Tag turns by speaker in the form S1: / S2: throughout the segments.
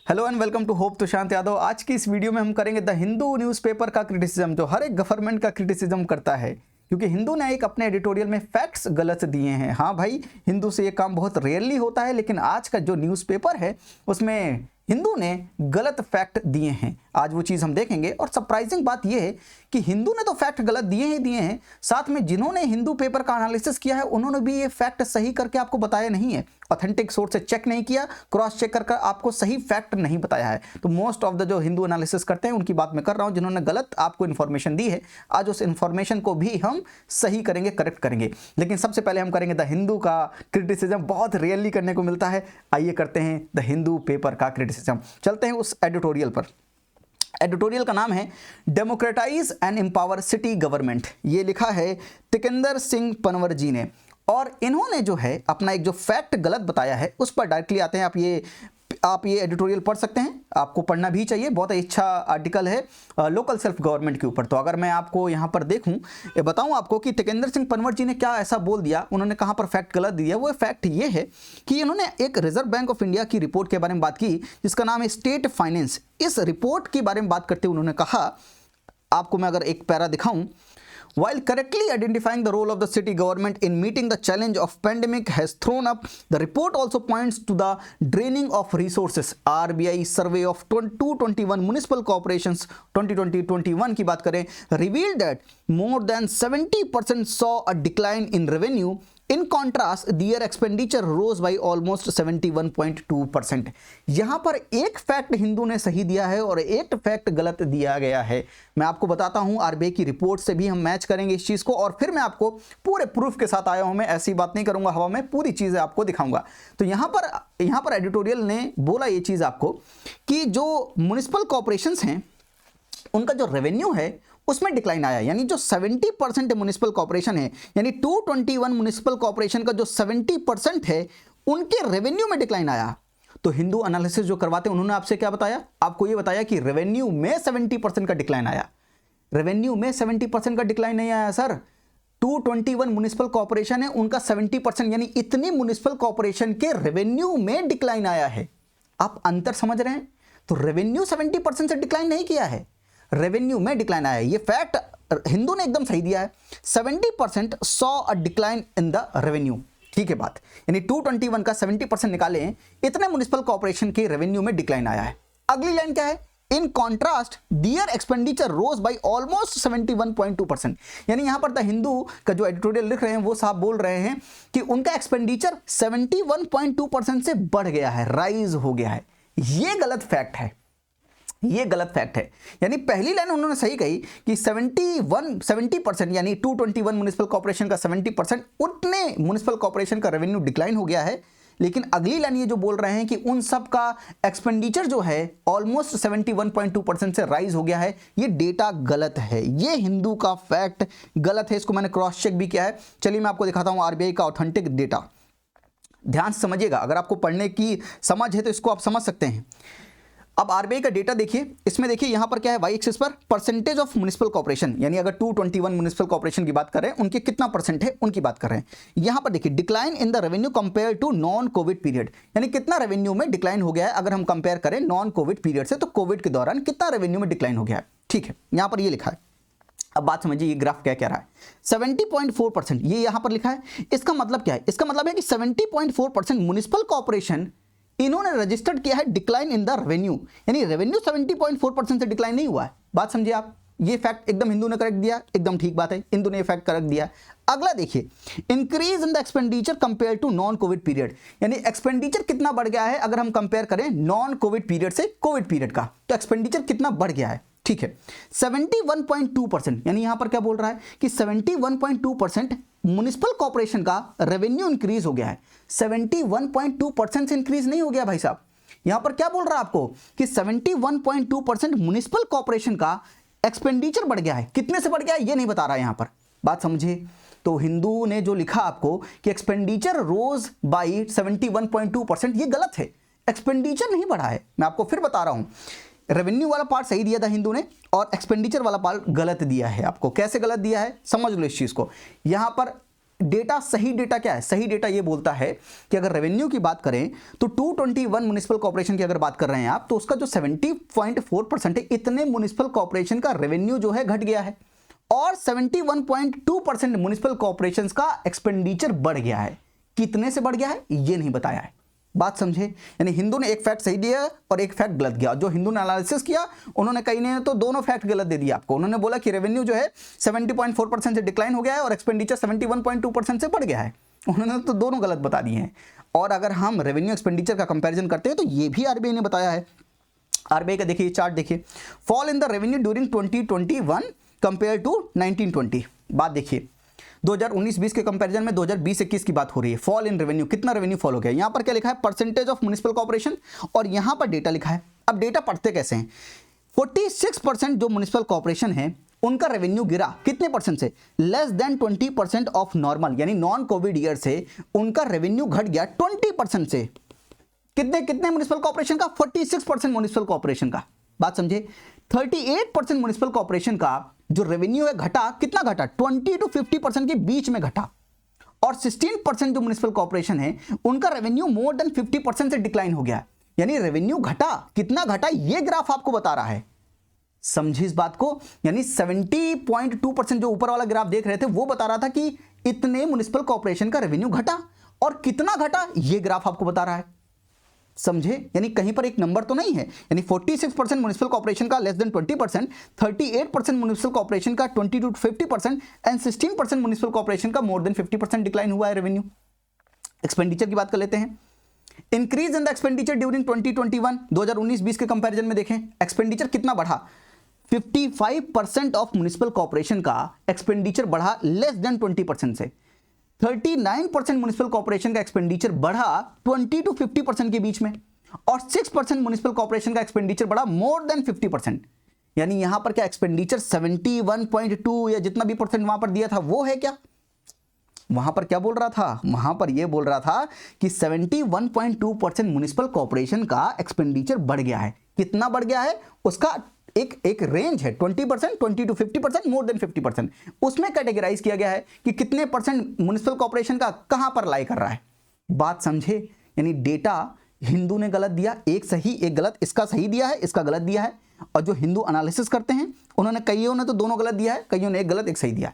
S1: Hello and welcome to hope Tushant Yadav. आज की इस वीडियो में हम करेंगे द हिंदू न्यूज़पेपर का क्रिटिसिज्म, जो हर एक गवर्नमेंट का क्रिटिसिज्म करता है, क्योंकि हिंदू ने एक अपने एडिटोरियल में फैक्ट्स गलत दिए हैं। हाँ भाई, हिंदू से ये काम बहुत रेयरली होता है, लेकिन आज का जो न्यूज़पेपर है उसमें हिंदू ने गलत फैक्ट दिए हैं। आज वो चीज़ हम देखेंगे। और सरप्राइजिंग बात यह है कि हिंदू ने तो फैक्ट गलत दिए ही दिए हैं, साथ में जिन्होंने हिंदू पेपर का एनालिसिस किया है उन्होंने भी ये फैक्ट सही करके आपको बताया नहीं है। ऑथेंटिक सोर्स से चेक नहीं किया, क्रॉस चेक करके आपको सही फैक्ट नहीं बताया है। तो मोस्ट ऑफ द जो हिंदू एनालिसिस करते हैं उनकी बात मैं कर रहा हूं, जिन्होंने गलत आपको इन्फॉर्मेशन दी है। आज उस इन्फॉर्मेशन को भी हम सही करेंगे, करेक्ट करेंगे। लेकिन सबसे पहले हम करेंगे द हिंदू का क्रिटिसिज्म, बहुत रेयरली करने को मिलता है। आइए करते हैं द हिंदू पेपर का क्रिटिसिज्म। चलते हैं उस एडिटोरियल पर। एडिटोरियल का नाम है democratise and empower city government. ये लिखा है तिकेंद्र सिंह पनवर जी ने, और इन्होंने जो है अपना एक जो फैक्ट गलत बताया है उस पर डायरेक्टली आते हैं। आप ये एडिटोरियल पढ़ सकते हैं, आपको पढ़ना भी चाहिए। बहुत अच्छा आर्टिकल है लोकल सेल्फ गवर्नमेंट के ऊपर। तो अगर मैं आपको यहाँ पर देखूँ, बताऊँ आपको कि तिकेंद्र सिंह पनवर जी ने क्या ऐसा बोल दिया, उन्होंने कहाँ पर फैक्ट गलत दिया। वो फैक्ट ये है कि इन्होंने एक रिजर्व बैंक ऑफ इंडिया की रिपोर्ट के बारे में बात की, जिसका नाम है स्टेट फाइनेंस। इस रिपोर्ट के बारे में बात करते हुए उन्होंने कहा, आपको मैं अगर एक पैरा दिखाऊं, while correctly identifying the role of the city government in meeting the challenge of pandemic has thrown up, the report also points to the draining of resources. RBI survey of 221 municipal corporations 2020-21 की बात करें, revealed that more than 70% saw a decline in revenue. In contrast, their expenditure rose by almost 71.2%. यहाँ पर एक fact Hindu ने सही दिया है और एक फैक्ट गलत दिया गया है। मैं आपको बताता हूँ, आरबीआई की रिपोर्ट से भी हम मैच करेंगे इस चीज़ को, और फिर मैं आपको पूरे प्रूफ के साथ आया हूँ। मैं ऐसी बात नहीं करूँगा हवा में, पूरी चीज़ें आपको दिखाऊंगा। तो यहाँ पर एडिटोरियल ने बोला ये चीज़ आपको कि जो म्युनिसिपल कॉर्पोरेशंस हैं उनका जो रेवेन्यू है उसमें डिक्लाइन आया। यानी जो 70% म्युनिसिपल कॉर्पोरेशन है, यानी 221 म्युनिसिपल कॉर्पोरेशन का जो 70% है उनके रेवेन्यू में डिक्लाइन आया। तो हिंदू एनालिसिस जो करवाते हैं उन्होंने आपसे क्या बताया, आपको ये बताया कि रेवेन्यू में 70% का डिक्लाइन आया। रेवेन्यू में 70% का डिक्लाइन नहीं आया सर। 221 म्युनिसिपल कॉर्पोरेशन है, उनका 70% यानी इतनी म्युनिसिपल कॉर्पोरेशन के रेवेन्यू में डिक्लाइन आया है। आप अंतर समझ रहे हैं? तो रेवेन्यू 70% से डिक्लाइन नहीं किया है, रेवेन्यू में डिक्लाइन आया है। ये फैक्ट हिंदू ने एकदम सही दिया है। 70% saw a decline in the revenue. ठीक है बात, यानी 221 का 70% निकाले, इतने म्युनिसिपल कॉर्पोरेशन के रेवेन्यू में डिक्लाइन आया है। अगली लाइन क्या है, in contrast their expenditure rose by almost 71.2%। यानी यहां पर द हिंदू का जो एडिटोरियल लिख रहे हैं वो साहब बोल रहे हैं कि उनका एक्सपेंडिचर 71.2% से बढ़ गया है, राइज हो गया है। ये गलत फैक्ट है, ये गलत फैक्ट है। यानी पहली लाइन उन्होंने सही कही कि 70% यानी 221 म्युनिसिपल कॉर्पोरेशन का 70%, उतने म्युनिसिपल कॉर्पोरेशन का रेवेन्यू डिक्लाइन हो गया है। लेकिन अगली लाइन ये जो बोल रहे हैं कि उन सब का एक्सपेंडिचर जो है ऑलमोस्ट 71.2% से राइज हो गया है, ये डेटा गलत है। ये हिंदू का फैक्ट गलत है, इसको मैंने क्रॉस चेक भी किया है। चलिए मैं आपको दिखाता हूँ आरबीआई का ऑथेंटिक डेटा। ध्यान से समझिएगा, अगर आपको पढ़ने की समझ है तो इसको आप समझ सकते हैं। अब आरबीआई का डेटा देखिए, इसमें देखिए यहाँ पर क्या है, वाई एक्सिस पर परसेंटेज ऑफ म्युनिसिपल कॉर्पोरेशन, यानी अगर 221 म्युनिसिपल कॉर्पोरेशन की बात करें, उनके कितना परसेंट है उनकी बात कर रहे हैं। यहाँ पर देखिए decline in the revenue compare to non covid period, यानी कितना रेवेन्यू में डिक्लाइन हो गया है अगर हम कंपेयर करें नॉन कोविड पीरियड से, तो कोविड के दौरान कितना रेवेन्यू में डिक्लाइन हो गया है। ठीक है, यहाँ पर ये लिखा है। अब बात समझिए, ये ग्राफ क्या कह रहा है, 70.4% ये यहाँ पर लिखा है। इसका मतलब क्या है, इसका मतलब है कि 70.4% म्युनिसिपल कॉर्पोरेशन इन्होंने रजिस्टर्ड किया है डिक्लाइन इन द रेवेन्यू, यानी रेवेन्यू 70.4% से डिक्लाइन नहीं हुआ है। बात समझिए आप, ये फैक्ट एकदम हिंदू ने करेक्ट दिया, एकदम ठीक बात है, हिंदू ने ये फैक्ट करेक्ट दिया। अगला देखिए, increase in the expenditure compare to non covid period, यानी एक्सपेंडिचर कितना बढ़ गया है अगर हम कंपेयर करें नॉन कोविड पीरियड से कोविड पीरियड का, तो एक्सपेंडिचर कितना बढ़ गया है। ठीक है, 71.2%, यानी यहां पर क्या बोल रहा है कि 71.2% म्युनिसिपल कॉर्पोरेशन का रेवेन्यू इंक्रीज हो गया है। 71.2% से इंक्रीज नहीं हो गया भाई साहब। यहां पर क्या बोल रहा है आपको कि 71.2% म्युनिसिपल कॉर्पोरेशन का एक्सपेंडिचर बढ़ गया है। कितने से बढ़ गया है ये नहीं बता रहा है यहां पर, बात समझिए। तो हिंदू ने जो लिखा आपको कि एक्सपेंडिचर रोज बाई 71.2%, ये गलत है, एक्सपेंडिचर नहीं बढ़ा है। मैं आपको फिर बता रहा हूं, रेवेन्यू वाला पार्ट सही दिया था हिंदू ने और एक्सपेंडिचर वाला पार्ट गलत दिया है। आपको कैसे गलत दिया है समझ लो इस चीज को। यहां पर डेटा, सही डेटा क्या है? सही डेटा ये बोलता है कि अगर रेवेन्यू की बात करें तो 221 म्युनिसिपल कॉर्पोरेशन की अगर बात कर रहे हैं आप, तो उसका जो 70.4% है, इतने म्युनिसिपल कॉर्पोरेशन का रेवेन्यू जो है घट गया है और 71.2% म्युनिसिपल कॉर्पोरेशन का एक्सपेंडिचर बढ़ गया है। कितने से बढ़ गया है ये नहीं बताया है। बात समझे? यानी हिंदू ने एक फैक्ट सही दिया और एक फैक्ट गलत दिया। जो हिंदू ने एनालिसिस किया, उन्होंने कहीं ने तो दोनों फैक्ट गलत दे दिया आपको। उन्होंने बोला कि रेवेन्यू जो है 70.4% से डिक्लाइन हो गया है और एक्सपेंडिचर 71.2% से बढ़ गया है। उन्होंने तो दोनों गलत बता दिए हैं। और अगर हम रेवेन्यू एक्सपेंडिचर का कंपैरिजन करते हैं तो ये भी आरबीआई ने बताया है। आरबीआई का देखिए चार्ट देखिए, fall in the revenue during 2021 compare to 1920। बात देखिए 2019-20 के कंपैरिजन में 2020-21 की बात हो रही है। फॉल इन रेवेन्यू, कितना रेवेन्यू फॉल हो गया? यहां पर क्या लिखा है? परसेंटेज ऑफ म्युनिसिपल कॉर्पोरेशन, और यहां पर डेटा लिखा है। अब डेटा पढ़ते कैसे हैं? 46% जो म्युनिसिपल कॉर्पोरेशन है उनका रेवेन्यू गिरा कितने परसेंट से? लेस देन 20% ऑफ नॉर्मल, यानी नॉन कोविड ईयर से उनका रेवेन्यू घट गया 20% से। कितने म्युनिसिपल कॉर्पोरेशन का? 46% म्युनिसिपल कॉर्पोरेशन का। बात समझे? 38% म्युनिसिपल कॉर्पोरेशन का जो रेवेन्यू है घटा, कितना घटा? 20 to 50% के बीच में घटा। और 16% जो म्युनिसिपल कॉर्पोरेशन है उनका रेवेन्यू मोर देन 50% से डिक्लाइन हो गया। यानी रेवेन्यू घटा, कितना घटा ये ग्राफ आपको बता रहा है। समझिए इस बात को? यानी 70.2% जो ऊपर वाला ग्राफ देख रहे थे वो बता रहा था कि इतने म्युनिसिपल कॉर्पोरेशन का रेवेन्यू घटा, और कितना घटा ये ग्राफ आपको बता रहा है। समझे? यानी कहीं पर एक नंबर तो नहीं है। यानी 46% म्युनिसिपल कॉर्पोरेशन का लेस देन 20%, 38% म्युनिसिपल कॉर्पोरेशन का 20 to 50% एंड 16% म्युनिसिपल कॉर्पोरेशन का मोर देन 50% डिक्लाइन हुआ है रेवेन्यू। एक्सपेंडिचर की बात कर लेते हैं। Increase in the expenditure during 2021, 2019-20 के कंपैरिजन में देखें एक्सपेंडिचर कितना बढ़ा? 55% ऑफ म्युनिसिपल कॉर्पोरेशन का एक्सपेंडिचर बढ़ा लेस देन 20% से। 39% म्युनिसिपल कॉर्पोरेशन का एक्सपेंडिचर बढ़ा 20 to 50% के बीच में, और 6% म्युनिसिपल कॉर्पोरेशन का एक्सपेंडिचर बढ़ा मोर देन 50%। यानी यहां पर क्या एक्सपेंडिचर 71.2 या जितना भी परसेंट वहां पर दिया था वो है क्या? वहां पर क्या बोल रहा था? वहां पर यह बोल रहा था कि 71.2% म्युनिसिपल कॉर्पोरेशन का एक्सपेंडिचर बढ़ गया है। कितना बढ़ गया है? उसका एक रेंज है 20%, 20 to 50%, मोर देन 50%। उसमें कैटेगराइज किया गया है कि कितने परसेंट म्युनिसिपल कॉर्पोरेशन का कहां पर लाई कर रहा है। बात समझे? यानी डेटा हिंदू ने गलत दिया, एक सही एक गलत, इसका सही दिया है, इसका गलत दिया है। और जो हिंदू एनालिसिस करते हैं उन्होंने, कईयों ने तो दोनों गलत दिया है, कईयों ने एक गलत एक सही दिया।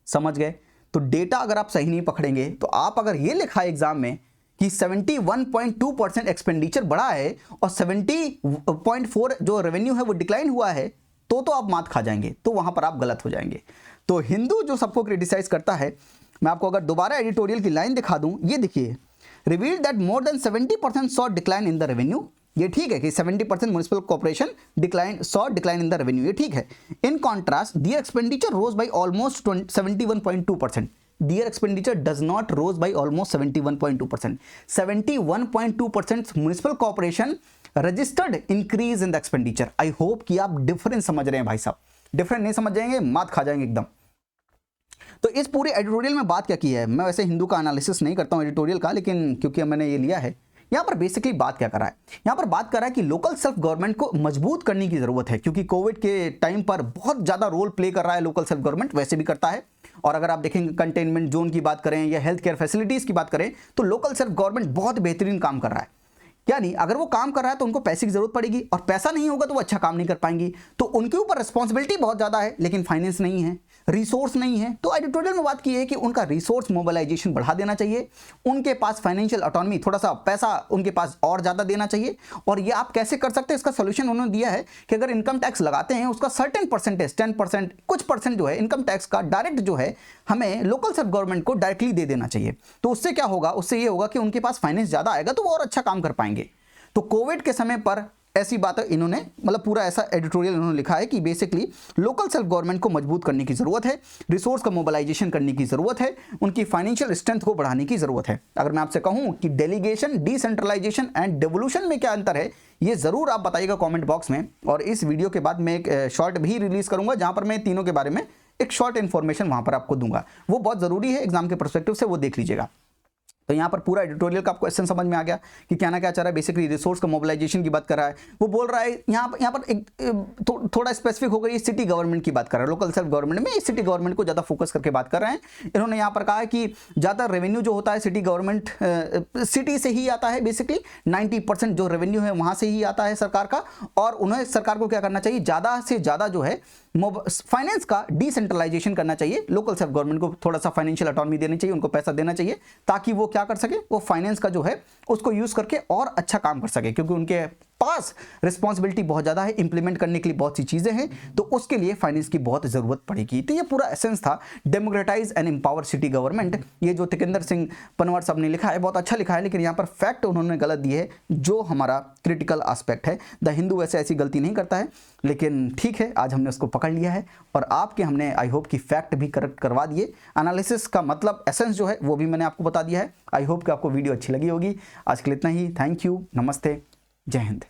S1: समझ गए? तो डेटा अगर आप सही नहीं पकड़ेंगे तो आप अगर ये लिखा है एग्जाम में कि 71.2% एक्सपेंडिचर बढ़ा है और 70.4 जो रेवेन्यू है वो डिक्लाइन हुआ है, तो आप मात खा जाएंगे, तो वहां पर आप गलत हो जाएंगे। तो हिंदू जो सबको क्रिटिसाइज करता है, मैं आपको अगर दोबारा एडिटोरियल की लाइन दिखा दूं, ये देखिए, reveal that more than 70% saw decline in the revenue. ये ठीक है कि 70% municipal corporation decline in the revenue, ये ठीक है। In contrast their expenditure rose by almost 71.2%। Their expenditure does not rose by almost 71.2%. 71.2% municipal corporation registered increase in the expenditure. I hope कि आप difference समझ रहे हैं भाई साहब। डिफरेंस नहीं समझ जाएंगे मात खा जाएंगे एकदम। तो इस पूरे एडिटोरियल में बात क्या की है? मैं वैसे हिंदू का एनालिसिस नहीं करता हूँ एडिटोरियल का, लेकिन क्योंकि मैंने ये लिया है, यहाँ पर बेसिकली बात क्या कर रहा है? यहाँ पर बात कर रहा है कि लोकल सेल्फ गवर्नमेंट को मजबूत करने की जरूरत है, क्योंकि कोविड के टाइम पर बहुत ज्यादा रोल प्ले कर रहा है लोकल सेल्फ गवर्नमेंट, वैसे भी करता है। और अगर आप देखेंगे कंटेनमेंट जोन की बात करें या हेल्थ केयर फैसिलिटीज की बात करें, तो लोकल सेल्फ गवर्नमेंट बहुत बेहतरीन काम कर रहा है। यानी अगर वो काम कर रहा है तो उनको पैसे की जरूरत पड़ेगी, और पैसा नहीं होगा तो वो अच्छा काम नहीं कर पाएंगी। तो उनके ऊपर रिस्पॉन्सिबिलिटी बहुत ज्यादा है, लेकिन फाइनेंस नहीं है, रिसोर्स नहीं है। तो एडिटोरियल में बात की है कि उनका रिसोर्स मोबिलाइजेशन बढ़ा देना चाहिए, उनके पास फाइनेंशियल ऑटोनॉमी, थोड़ा सा पैसा उनके पास और ज्यादा देना चाहिए। और ये आप कैसे कर सकते हैं, इसका सोल्यूशन उन्होंने दिया है कि अगर इनकम टैक्स लगाते हैं उसका सर्टेन परसेंटेज, 10% कुछ परसेंट जो है इनकम टैक्स का डायरेक्ट जो है हमें लोकल सेल्फ गवर्नमेंट को डायरेक्टली दे देना चाहिए। तो उससे क्या होगा? उससे ये होगा कि उनके पास फाइनेंस ज्यादा आएगा, तो वो और अच्छा काम कर पाएंगे। तो कोविड के समय पर ऐसी बातें इन्होंने, मतलब पूरा ऐसा एडिटोरियल इन्होंने लिखा है कि बेसिकली लोकल सेल्फ गवर्नमेंट को मजबूत करने की जरूरत है, रिसोर्स का मोबिलाइजेशन करने की जरूरत है, उनकी फाइनेंशियल स्ट्रेंथ को बढ़ाने की जरूरत है। अगर मैं आपसे कहूं कि डेलीगेशन, डिसेंट्रलाइजेशन एंड डेवोल्यूशन में क्या अंतर है, ये जरूर आप बताइएगा कमेंट बॉक्स में। और इस वीडियो के बाद मैं एक शॉर्ट भी रिलीज करूंगा जहां पर मैं तीनों के बारे में एक शॉर्ट इन्फॉर्मेशन वहां पर आपको दूंगा, वो बहुत जरूरी है एग्जाम के पर्सपेक्टिव से, वो देख लीजिएगा। तो यहाँ पर पूरा एडिटोरियल का आपको एसेंस समझ में आ गया कि क्या ना क्या चाह रहा है। बेसिकली रिसोर्स का मोबिलाइजेशन की बात कर रहा है, वो बोल रहा है यहाँ पर एक थोड़ा स्पेसिफिक होकर ये सिटी गवर्नमेंट की बात कर रहा है, लोकल सेल्फ गवर्नमेंट में सिटी गवर्नमेंट को ज़्यादा फोकस करके बात कर रहे हैं। इन्होंने यहाँ पर कहा है कि ज़्यादा रेवेन्यू जो होता है सिटी गवर्नमेंट सिटी से ही आता है, बेसिकली 90% जो रेवेन्यू है वहाँ से ही आता है सरकार का, और उन्हें सरकार को क्या करना चाहिए, ज़्यादा से ज़्यादा जो है फाइनेंस का डिसेंट्रलाइजेशन करना चाहिए, लोकल सेल्फ गवर्नमेंट को थोड़ा सा फाइनेंशियल ऑटोनॉमी देनी चाहिए, उनको पैसा देना चाहिए ताकि वो क्या कर सके, वो फाइनेंस का जो है उसको यूज करके और अच्छा काम कर सके, क्योंकि उनके पास रिस्पॉन्सिबिलिटी बहुत ज़्यादा है, इंप्लीमेंट करने के लिए बहुत सी चीज़ें हैं, तो उसके लिए फाइनेंस की बहुत ज़रूरत पड़ेगी। तो ये पूरा एसेंस था democratise and empower city government. ये जो तिकेंद्र सिंह पनवार साहब ने लिखा है बहुत अच्छा लिखा है, लेकिन यहाँ पर फैक्ट उन्होंने गलत दिए है, जो हमारा क्रिटिकल एस्पेक्ट है। द हिंदू वैसे ऐसी गलती नहीं करता है, लेकिन ठीक है, आज हमने उसको पकड़ लिया है और आपके हमने आई होप कि फैक्ट भी करेक्ट करवा दिए। एनालिसिस का मतलब एसेंस जो है वो भी मैंने आपको बता दिया है। आई होप कि आपको वीडियो अच्छी लगी होगी। आज के लिए इतना ही। थैंक यू, नमस्ते, जय हिंद।